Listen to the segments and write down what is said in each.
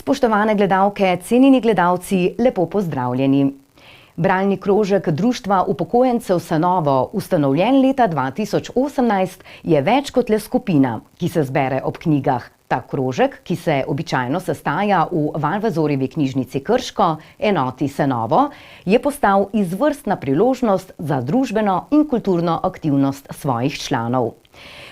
Spoštovane gledalke, cenjeni gledalci, lepo pozdravljeni. Bralni krožek Društva upokojencev Sanovo, ustanovljen leta 2018, je več kot le skupina, ki se zbere ob knjigah. Ta krožek, ki se običajno sestaja v Valvazorjevi knjižnici Krško, enoti Sanovo, je postal izvrstna priložnost za družbeno in kulturno aktivnost svojih članov.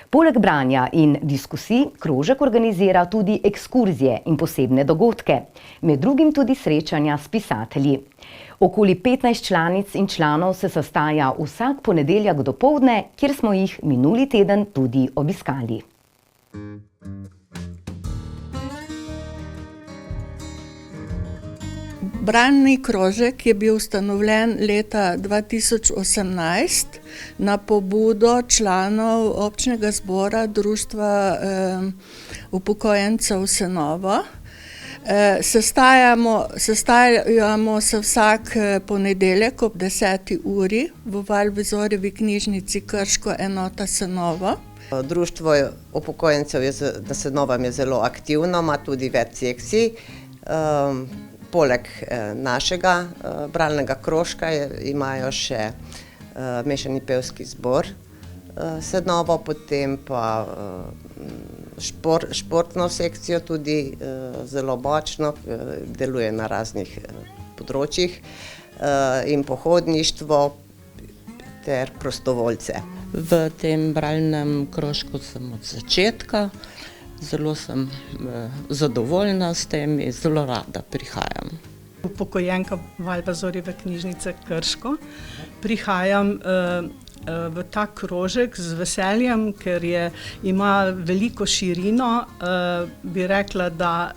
Poleg branja in diskusij, krožek organizira tudi ekskurzije in posebne dogodke, med drugim tudi srečanja s pisatelji. Okoli 15 članic in članov se sestaja vsak ponedeljek dopoldne, kjer smo jih minuli teden tudi obiskali. Bralni krožek je bil ustanovljen leta 2018 na pobudo članov občnega zbora Društva upokojencev Sanovo. Sestajamo se vsak ponedeljek ob 10. uri v Valvazorjevi knjižnici Krško, enota Sanovo. Društvo upokojencev na Sanovem je zelo aktivno, ima tudi več sekcij. Poleg našega bralnega krožka imajo še mešani pevski zbor Sanovo, potem pa športno sekcijo tudi zelo močno, deluje na raznih področjih, in pohodništvo ter prostovoljce. V tem bralnem krožku sem od začetka. Zelo sem zadovoljna s tem in zelo rada prihajam. Upokojenka Valvazorjeve knjižnice Krško. Prihajam v ta krožek z veseljem, ker ima veliko širino. Bi rekla, da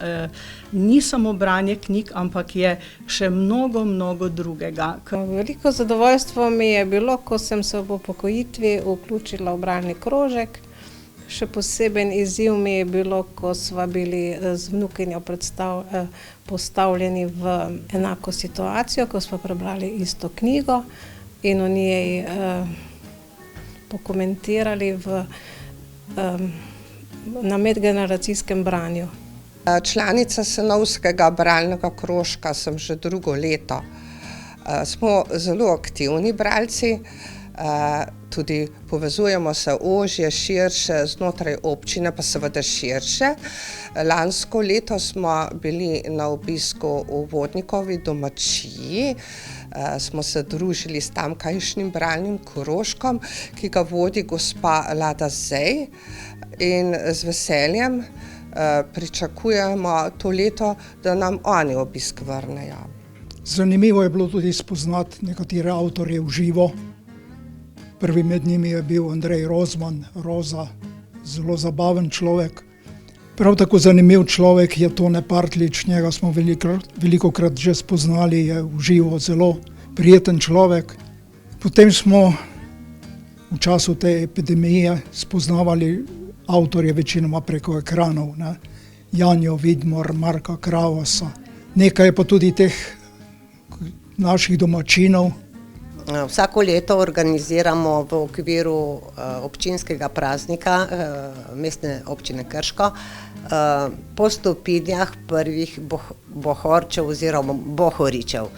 ni samo branje knjig, ampak je še mnogo drugega. Veliko zadovoljstvo mi je bilo, ko sem se ob upokojitvi vključila v bralni krožek. Še poseben izziv mi je bilo, ko sva bili z vnukinjo postavljeni v enako situacijo, ko sva prebrali isto knjigo in o njej pokomentirali na medgeneracijskem branju. Članica Sanovskega bralnega krožka sem že drugo leto. Smo zelo aktivni bralci. Tudi povezujemo se ožje, širše, znotraj občine, pa seveda širše. Lansko leto smo bili na obisku v Vodnikovi domačiji. Smo se družili s tamkajšnjim bralnim krožkom, ki ga vodi gospa Lada Zej, in z veseljem pričakujemo to leto, da nam oni obisk vrnejo. Zanimivo je bilo tudi spoznati nekatere avtorje v živo. Prvi med njimi je bil Andrej Rozman, Roza, zelo zabaven človek. Prav tako zanimiv človek je Tone Partlič, njega smo velikokrat že spoznali, je v živo zelo prijeten človek. Potem smo v času te epidemije spoznavali avtorje večinoma preko ekranov, Janjo Vidmar, Marka Kravosa. Nekaj je pa tudi teh naših domačinov. Vsako leto organiziramo v okviru občinskega praznika mestne občine Krško po stopinjah prvih bohorčev oziroma bohoričev.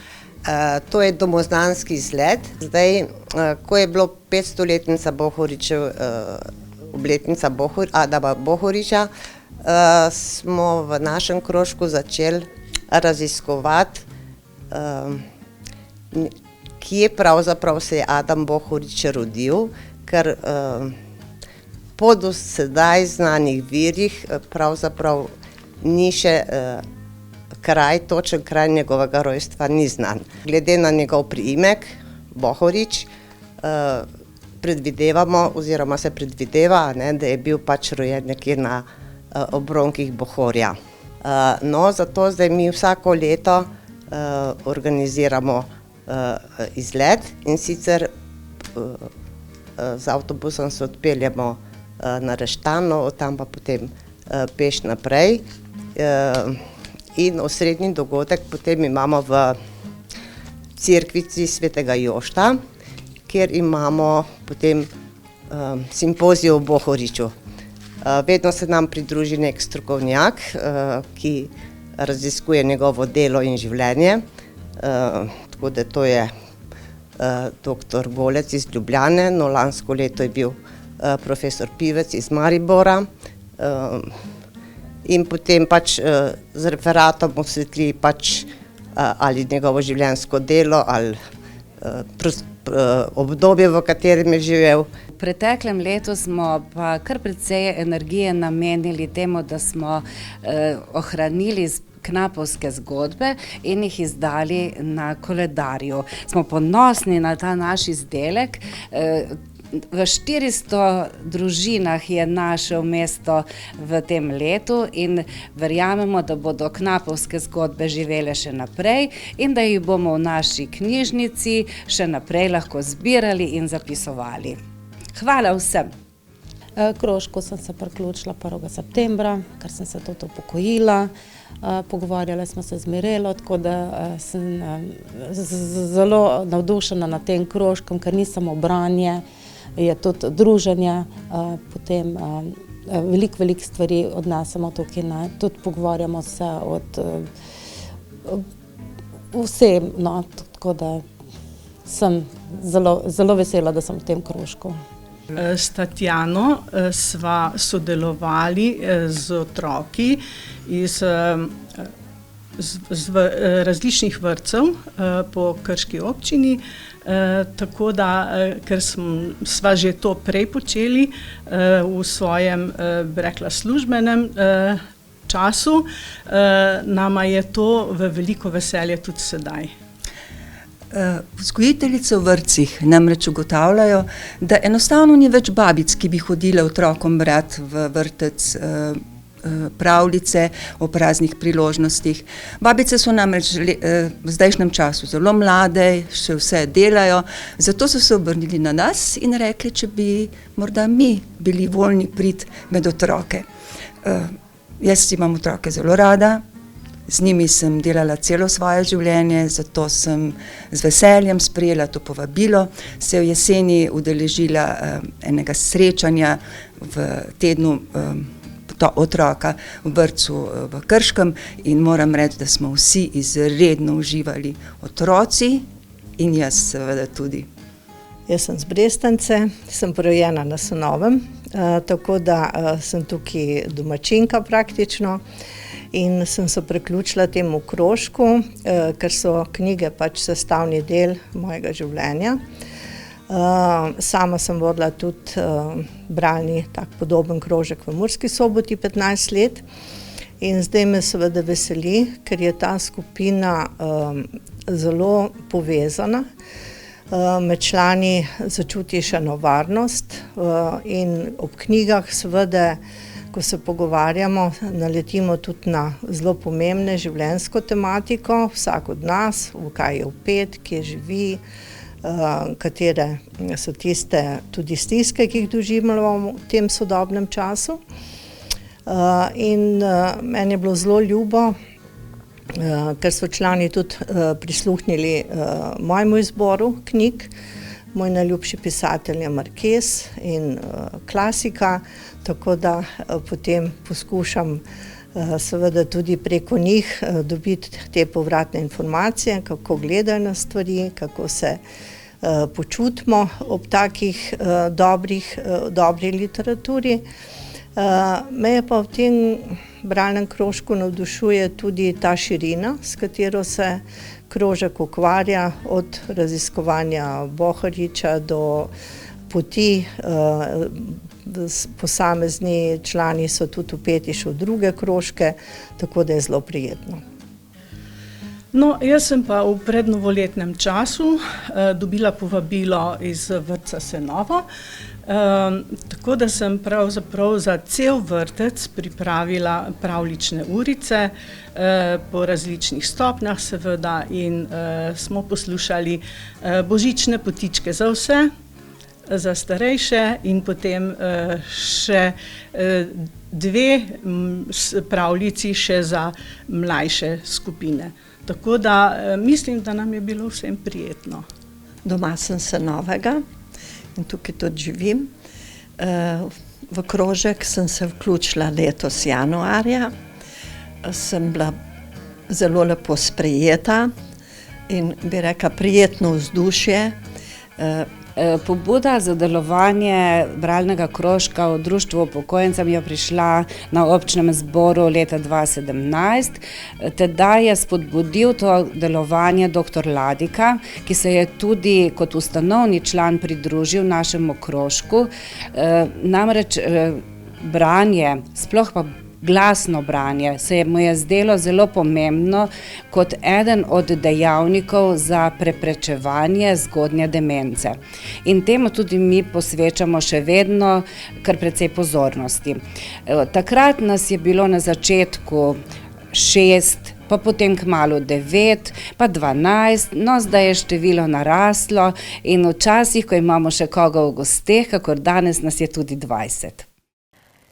To je domozdanski izlet. Zdaj, ko je bilo 500-letnica Bohoričev, obletnica Adama Bohoriča, smo v našem krožku začeli raziskovati, kje pravzaprav se je Adam Bohorič rodil, ker po do sedaj znanih virih pravzaprav ni še točen kraj njegovega rojstva ni znan. Glede na njegov priimek, Bohorič, predvidevamo oziroma se predvideva, da je bil pač rojen nekje na obronkih Bohorja. No, zato zdaj mi vsako leto organiziramo izlet, in sicer z avtobusom se odpeljemo na Reštano, od tam pa potem peš naprej, in osrednji dogodek potem imamo v cerkvici Svetega Jošta, kjer imamo potem simpozij o Bohoriču. Vedno se nam pridruži nek strokovnjak, ki raziskuje njegovo delo in življenje. Tako da to je dr. Golec iz Ljubljane, no lansko leto je bil profesor Pivec iz Maribora. In potem pač z referatom osvetli pač ali njegovo življenjsko delo ali obdobje, v katerem je živel. V preteklem letu smo pa kar precej energije namenili temu, da smo ohranili knapovske zgodbe in jih izdali na koledarju. Smo ponosni na ta naš izdelek. V 400 družinah je našel mesto v tem letu in verjamemo, da bodo knapovske zgodbe živele še naprej in da jih bomo v naši knjižnici še naprej lahko zbirali in zapisovali. Hvala vsem! Krožku sem se priključila 1. septembra, ker sem se tudi upokojila. Pogovarjali smo se z Mirelo, tako da sem zelo navdušena nad tem krožkom, ker ni samo branje, je tudi druženje, potem veliko stvari odnesemo tukaj, tudi pogovarjamo se od vsem, tako da sem zelo vesela, da sem v tem krožku. S Tatjano sva sodelovali z otroki iz različnih vrtcev po krški občini, tako da, ker sva že to prej počeli v svojem, bi rekla, službenem času, nama je to v veliko veselje tudi sedaj. Vzgojiteljice v vrtcih namreč ugotavljajo, da enostavno ni več babic, ki bi hodile otrokom brati v vrtec pravljice o praznih priložnostih. Babice so namreč v zdajšnjem času zelo mlade, še vse delajo, zato so se obrnili na nas in rekli, če bi morda mi bili voljni priti med otroke. Jaz imam otroke zelo rada, z njimi sem delala celo svoje življenje, zato sem z veseljem sprejela to povabilo, se v jeseni udeležila enega srečanja v tednu otroka v vrtcu v Krškem in moram reči, da smo vsi izredno uživali, otroci in jaz seveda tudi. Jaz sem z Brestance, sem porojena na Sonovem, tako da sem tukaj domačinka praktično. In sem se priključila temu krožku, ker so knjige pač sestavni del mojega življenja. Sama sem vodila tudi bralni tak podoben krožek v Murski Soboti 15 let in zdaj me seveda veseli, ker je ta skupina zelo povezana. Med člani začuti še eno varnost in ob knjigah seveda, ko se pogovarjamo, naletimo tudi na zelo pomembne življenjsko tematiko, vsak od nas, v kaj je vpet, kje živi, katere so tiste tudi stiske, ki jih doživljamo v tem sodobnem času. In meni je bilo zelo ljubo, ker so člani tudi prisluhnili mojemu izboru knjig. Moj najljubši pisatelj je Marquez in klasika, tako da potem poskušam seveda tudi preko njih dobiti te povratne informacije, kako gledajo na stvari, kako se počutimo ob takih dobri literaturi. Me je pa v tem bralnem krožku navdušuje tudi ta širina, s katero se krožek ukvarja, od raziskovanja Bohariča do poti. Posamezni člani so tudi vpeti še v druge krožke, tako da je zelo prijetno. No, jaz sem pa v prednovoletnem času dobila povabilo iz vrtca Senovo, tako da sem pravzaprav za cel vrtec pripravila pravljične urice po različnih stopnjah seveda in smo poslušali božične potičke za vse, za starejše in potem še dve pravljici še za mlajše skupine. Tako da mislim, da nam je bilo vsem prijetno. Doma sem Senovega in tukaj tudi živim. V krožek sem se vključila letos januarja. Sem bila zelo lepo sprejeta in bi rekla prijetno vzdušje. Pobuda za delovanje bralnega krožka v Društvu upokojencev je prišla na občnem zboru leta 2017. Tedaj je spodbudil to delovanje dr. Ladika, ki se je tudi kot ustanovni član pridružil našemu krožku. Namreč branje, sploh pa glasno branje, se mu je zdelo zelo pomembno kot eden od dejavnikov za preprečevanje zgodnje demence. In temu tudi mi posvečamo še vedno kar precej pozornosti. Takrat nas je bilo na začetku 6, pa potem kmalu 9, pa 12, no zdaj je število naraslo in včasih, ko imamo še koga v gosteh, kakor danes nas je tudi 20.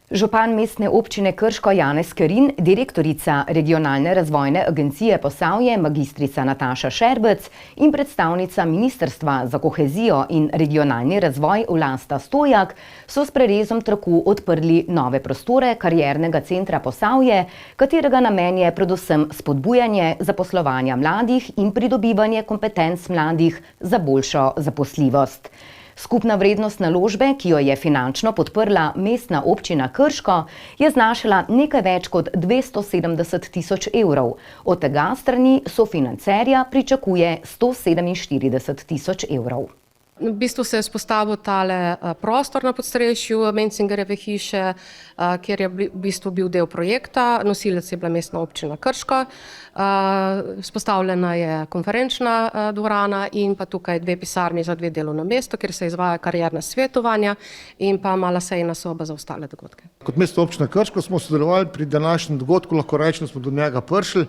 Župan mestne občine Krško Janez Kerin, direktorica Regionalne razvojne agencije Posavje magistrica Nataša Šerbec in predstavnica Ministrstva za kohezijo in regionalni razvoj Vlasta Stojak so s prerezom traku odprli nove prostore kariernega centra Posavje, katerega namen je predvsem spodbujanje zaposlovanja mladih in pridobivanje kompetenc mladih za boljšo zaposljivost. Skupna vrednost naložbe, ki jo je finančno podprla mestna občina Krško, je znašala nekaj več kot 270 tisoč evrov. Od tega strani sofinancerja pričakuje 147 tisoč evrov. V bistvu se je vzpostavil tale prostor na podstrešju Mencingerjeve hiše, kjer je v bistvu bil del projekta, nosilec je bila mestna občina Krško. Vzpostavljena je konferenčna dvorana in pa tukaj 2 pisarni za 2 delovna mesta, kjer se izvaja karierna svetovanja in pa mala sejna soba za ostale dogodke. Kot mestna občina Krško smo sodelovali pri današnjem dogodku, lahko rečemo, smo do njega prišli.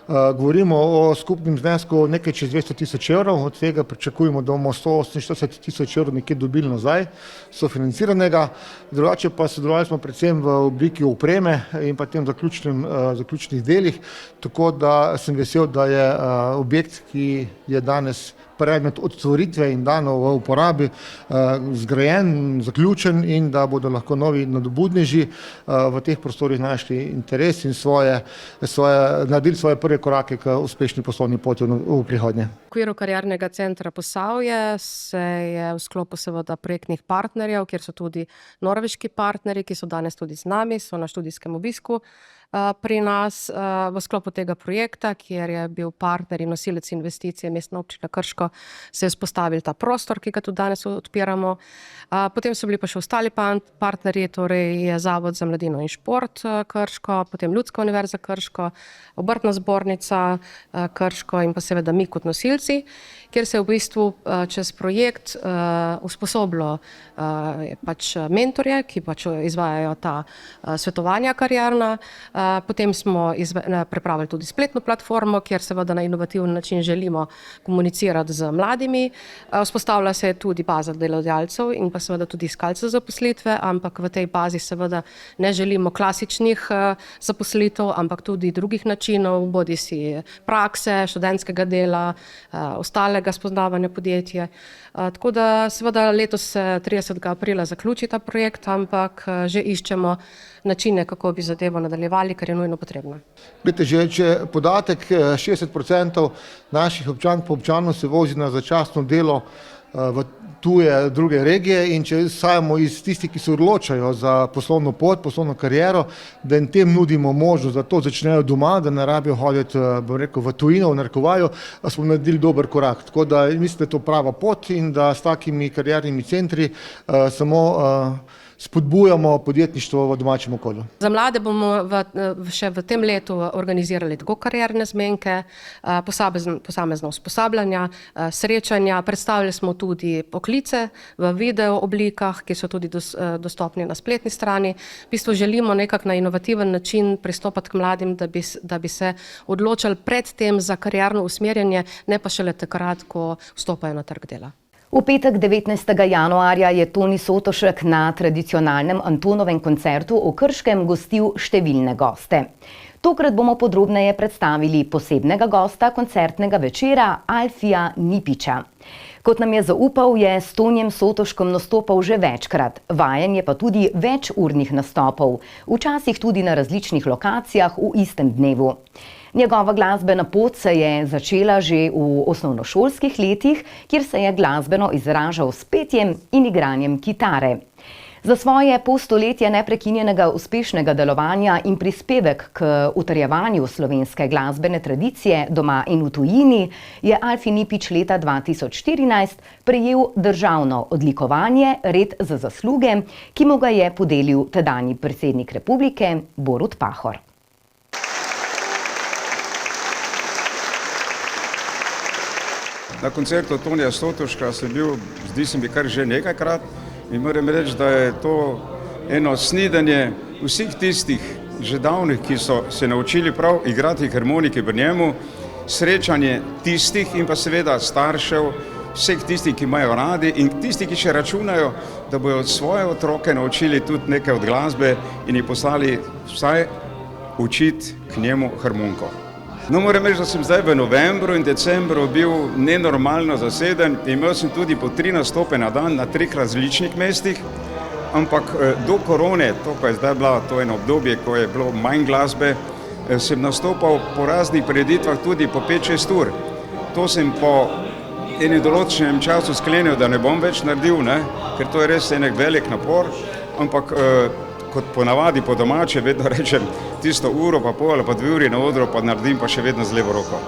Govorimo o skupnem znesku nekaj čez 200 tisoč evrov, od tega pričakujemo, da bomo 148 tisoč evrov nekje dobili nazaj, sofinanciranega. Drugače pa sodelovali smo predvsem v obliki opreme in pa tem zaključnih delih, tako da sem vesel, da je objekt, ki je danes predmet otvoritve in dano v uporabi, zgrajen, zaključen in da bodo lahko novi nadobudneži v teh prostorih našli interes in naredili svoje prve korake k uspešni poslovni poti v prihodnje. V okviru kariernega centra Posavje se je v sklopu seveda projektnih partnerjev, kjer so tudi norveški partnerji, ki so danes tudi z nami, so na študijskem obisku pri nas v sklopu tega projekta, kjer je bil partner in nosilec investicije mestna občina Krško, se je vzpostavil ta prostor, ki ga tudi danes odpiramo. Potem so bili pa še ostali partnerji, torej je Zavod za mladino in šport Krško, potem Ljudska univerza Krško, Obrtna zbornica Krško in pa seveda mi kot nosilci, kjer se je v bistvu čez projekt usposobilo pač mentorje, ki pač izvajajo ta svetovanja karierna. Potem smo pripravili tudi spletno platformo, kjer seveda na inovativen način želimo komunicirati z mladimi. Vzpostavlja se tudi baza delodajalcev in pa seveda tudi iskalcev zaposlitve, ampak v tej bazi seveda ne želimo klasičnih zaposlitev, ampak tudi drugih načinov, bodisi prakse, študentskega dela, ostalega spoznavanja podjetja. Tako da seveda letos se 30. aprila zaključi ta projekt, ampak že iščemo načine, kako bi zadevo nadaljevali, ker je nujno potrebno. Glejte, že če podatek 60% naših občank pa občanov se vozi na začasno delo v tuje druge regije in če izhajamo iz tistih, ki se odločajo za poslovno pot, poslovno kariero, da jim tem nudimo možnost, da to začnejo doma, da ne rabijo hoditi, bom rekel, v tujino, v narekovaju, smo naredili dober korak. Tako da mislim, da je to prava pot in da s takimi kariernimi centri samo spodbujamo podjetništvo v domačem okolju. Za mlade bomo še v tem letu organizirali tako karierne zmenke, posamezna usposabljanja, srečanja. Predstavili smo tudi poklice v video oblikah, ki so tudi dostopni na spletni strani. V bistvu želimo nekako na inovativen način pristopati k mladim, da bi se odločili pred tem za karierno usmerjanje, ne pa šele takrat, ko vstopajo na trg dela. V petek 19. januarja je Toni Sotošek na tradicionalnem Antonovem koncertu v Krškem gostil številne goste. Tokrat bomo podrobneje predstavili posebnega gosta koncertnega večera, Alfija Nipiča. Kot nam je zaupal, je s Tonijem Sotoškom nastopal že večkrat, vajen je pa tudi večurnih nastopov, včasih tudi na različnih lokacijah v istem dnevu. Njegova glasbena pot se je začela že v osnovnošolskih letih, kjer se je glasbeno izražal s petjem in igranjem kitare. Za svoje pol stoletje neprekinjenega uspešnega delovanja in prispevek k utrjevanju slovenske glasbene tradicije doma in v tujini je Alfi Nipič leta 2014 prejel državno odlikovanje Red za zasluge, ki mu ga je podelil tedanji predsednik republike Borut Pahor. Na koncertu Tonija Stotuška sem bil, zdi se mi, kar že nekajkrat. In moram reči, da je to eno snidenje vseh tistih že davnih, ki so se naučili prav igrati harmonike pri njemu, srečanje tistih in pa seveda staršev, vseh tistih, ki imajo radi in tistih, ki še računajo, da bodo svoje otroke naučili tudi nekaj od glasbe in jih poslali vsaj učiti k njemu harmoniko. No, moram reči, da sem zdaj v novembru in decembru bil nenormalno zaseden. Imel sem tudi po 3 nastope na dan na 3 različnih mestih, ampak do korone, to pa je zdaj bila to eno obdobje, ko je bilo manj glasbe, sem nastopal po raznih prireditvah tudi po 5-6 ur. To sem po enem določenem času sklenil, da ne bom več naredil, ker to je res enek velik napor, ampak kot ponavadi po domače vedno rečem tisto uro pa pol ali pa 2 uri na odru pa naredim pa še vedno z levo roko.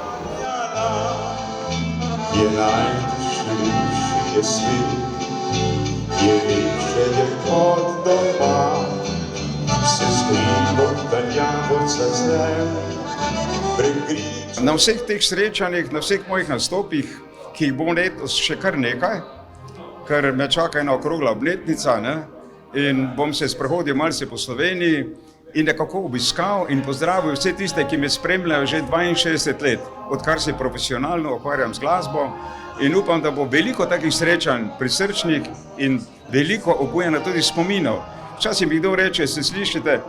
Je najširši je svet, je večje je kot doma, se skriva daljavorca zem, pregrič. Na vseh teh srečanjih, na vseh mojih nastopih, ki jih bo letos še kar nekaj, ker me čaka ena okrogla obletnica, in bom se sprehodil malce po Sloveniji in nekako obiskal in pozdravil vse tiste, ki me spremljajo že 62 let, odkar se profesionalno ukvarjam z glasbo in upam, da bo veliko takih srečanj prisrčnih in veliko obujeno tudi spominov. Včasih mi kdo reče, se slišite,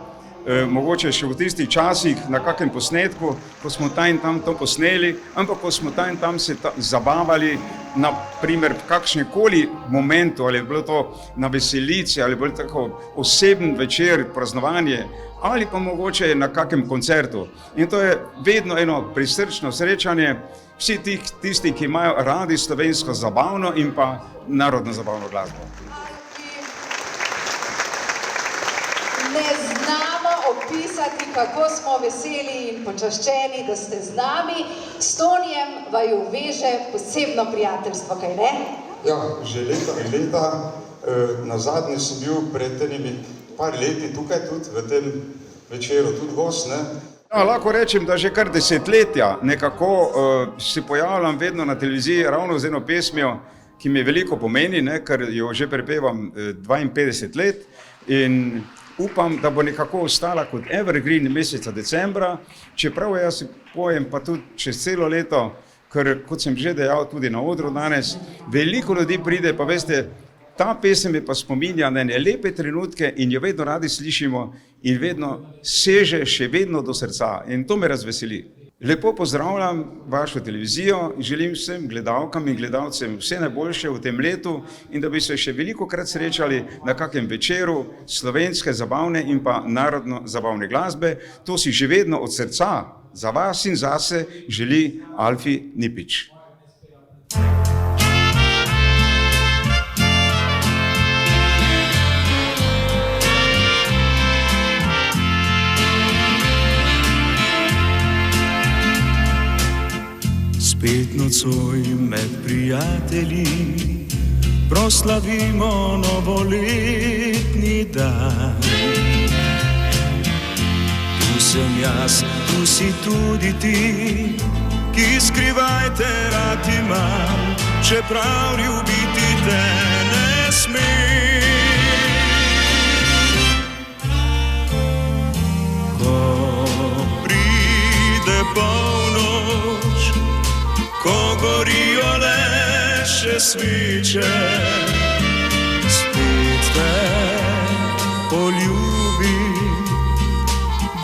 mogoče še v tistih časih na kakem posnetku, ko smo tam in tam to posneli, ampak ko smo tam in tam se zabavali, na primer v kakšnemkoli momentu, ali je bilo to na veselici, ali je bilo tako oseben večer, praznovanje, ali pa mogoče na kakem koncertu. In to je vedno eno prisrčno srečanje vsi tisti, ki imajo radi slovensko zabavno in pa narodno zabavno glasbo. Ne znamo opisati, kako smo veseli in počaščeni, da ste z nami. S Tonijem vaju veže posebno prijateljstvo, kaj ne? Ja, že leta in leta. Nazadnje sem bil pred enimi par leti tukaj tudi v tem večeru tudi gost, Ja, lahko rečem, da že kar desetletja nekako se pojavljam vedno na televiziji ravno z eno pesmijo, ki mi veliko pomeni, ker jo že prepevam 52 let in upam, da bo nekako ostala kot evergreen meseca decembra, čeprav jaz pojem pa tudi čez celo leto, ker kot sem že dejal tudi na odru danes, veliko ljudi pride, pa veste, ta pesem je pa spominja na ene lepe trenutke in jo vedno radi slišimo in vedno seže še vedno do srca in to me razveseli. Lepo pozdravljam vašo televizijo in želim vsem gledalkam in gledalcem vse najboljše v tem letu in da bi se še veliko krat srečali na kakem večeru slovenske zabavne in pa narodno zabavne glasbe. To si že vedno od srca za vas in zase želi Alfi Nipič. Spet nocoj med prijatelji proslavimo novoletni dan. Tu sem jaz, tu si tudi ti, ki skrivaj te rad imam, čeprav ljubiti te ne smem. Ko pride polnoč, ko gorijo le še sviče, spet te poljubim,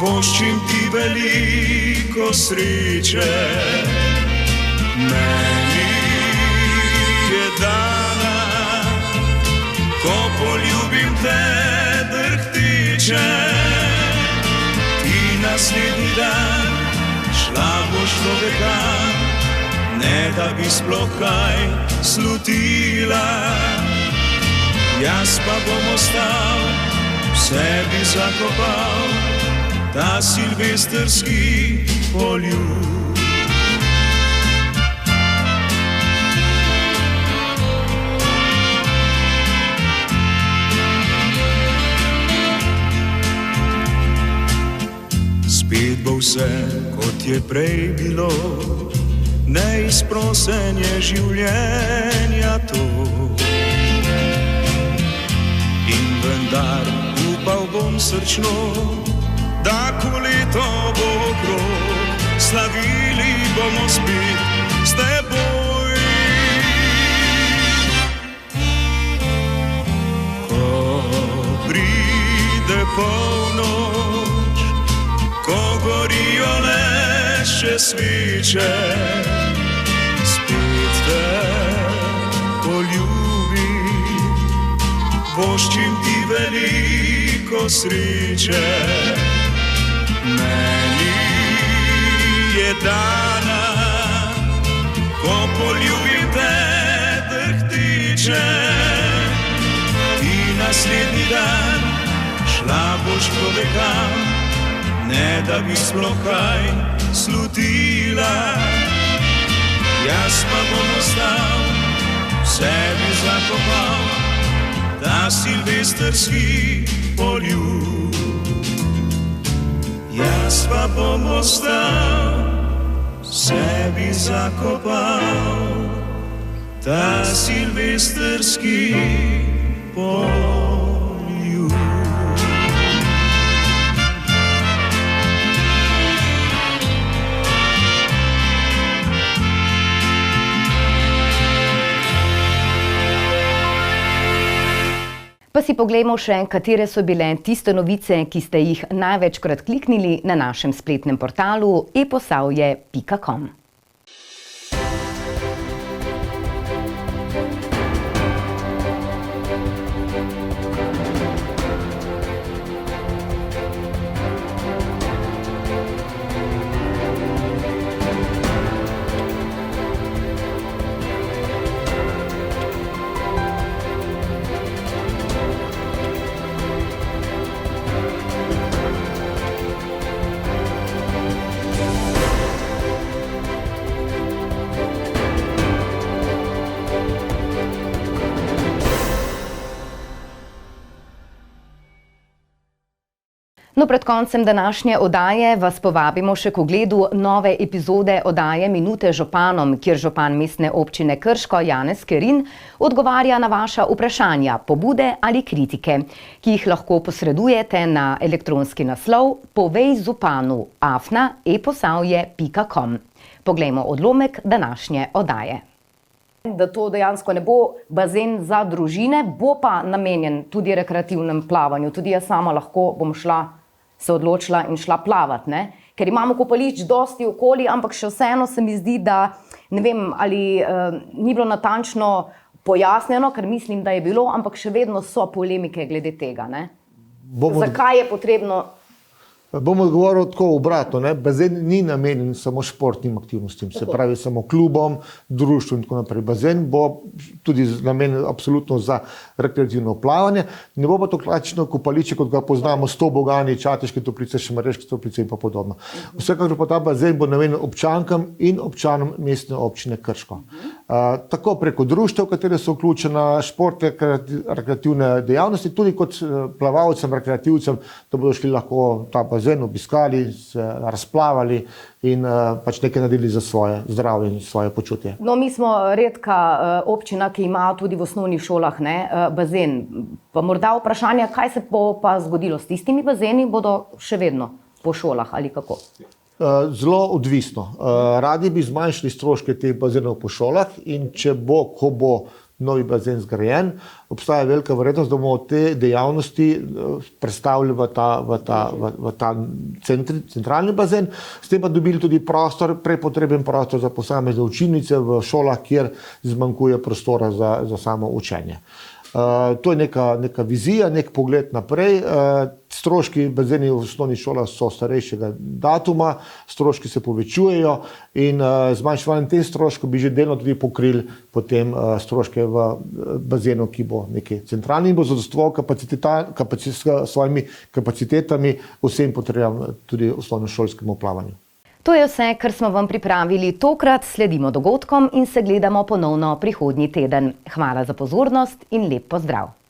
voščim ti veliko sreče. Meni je dana, ko poljubim te drhtiče, in naslednji dan šla človeka, ne da bi sploh kaj slutila. Jaz pa bom ostal, v sebi zakopal ta silvestrski poljub. Spet bo vse, kot je prej bilo, neizprosenje življenja to. In vendar upal bom srčno, da ko leto bo okrog, slavili bomo spet s teboj. Ko pride polnoč, ko gorijo le še sviče, spet te poljubim, voščim ti veliko sreče. Meni je dana, ko poljubim te drhtiče, ti naslednji dan šla boš povekam, ne da bi sploh kaj slutila. Jaz pa bom ostal, v sebi zakopal ta silvestrski poljub. Jaz pa bom ostal, v sebi zakopal ta silvestrski poljub. Pa si poglejmo še, katere so bile tiste novice, ki ste jih največkrat kliknili na našem spletnem portalu eposavje.com. No, pred koncem današnje oddaje vas povabimo še k ogledu nove epizode oddaje Minute županom, kjer župan mestne občine Krško Janez Kerin odgovarja na vaša vprašanja, pobude ali kritike, ki jih lahko posredujete na elektronski naslov povejžupanu@eposavje.com. Poglejmo odlomek današnje oddaje. Da to dejansko ne bo bazen za družine, bo pa namenjen tudi rekreativnem plavanju. Tudi jaz sama lahko bom se odločila in šla plavat, ne? Ker imamo kopališč dosti okoli, ampak še vseeno se mi zdi, da ne vem, ali ni bilo natančno pojasnjeno, ker mislim, da je bilo, ampak še vedno so polemike glede tega, ne? Zakaj je potrebno? Bom odgovoril tako obratno, ne? Bazen ni namenjen samo športnim aktivnostim, se pravi samo klubom, društvu in tako naprej. Bazen bo tudi namenjen absolutno za rekreativno plavanje, ne bo pa to klasično kopališče, kot ga poznamo, 100 Bogani, Čateške toplice, Šmarješke toplice in pa podobno. Vsekakor pa ta bazen bo namenjen občankam in občanom mestne občine Krško. Tako preko društev, katere so vključena, športne, rekreativne dejavnosti, tudi kot plavalcem, rekreativcem, da bodo šli lahko ta bazen obiskali, se razplavali in pač nekaj naredili za svoje zdravje in svoje počutje. No, mi smo redka občina, ki ima tudi v osnovnih šolah bazen. Pa morda vprašanje, kaj se bo pa zgodilo s tistimi bazeni, bodo še vedno po šolah ali kako? Zelo odvisno. Radi bi zmanjšali stroške teh bazenov po šolah in če bo, ko bo novi bazen zgrajen, obstaja velika verjetnost, da bomo te dejavnosti predstavili v ta centralni bazen, s tem pa dobili tudi prostor, prepotreben prostor za posamezne učilnice v šolah, kjer zmanjkuje prostora za samo učenje. To je neka vizija, nek pogled naprej. Stroški bazeni v osnovnih šolah so starejšega datuma, stroški se povečujejo in zmanjševanjem teh stroškov bi že delno tudi pokrili potem stroške v bazenu, ki bo nekaj centralni in bo zadostoval s svojimi kapacitetami vsem potrebam tudi osnovnošolskemu plavanju. To je vse, kar smo vam pripravili tokrat, sledimo dogodkom in se gledamo ponovno prihodnji teden. Hvala za pozornost in lep pozdrav!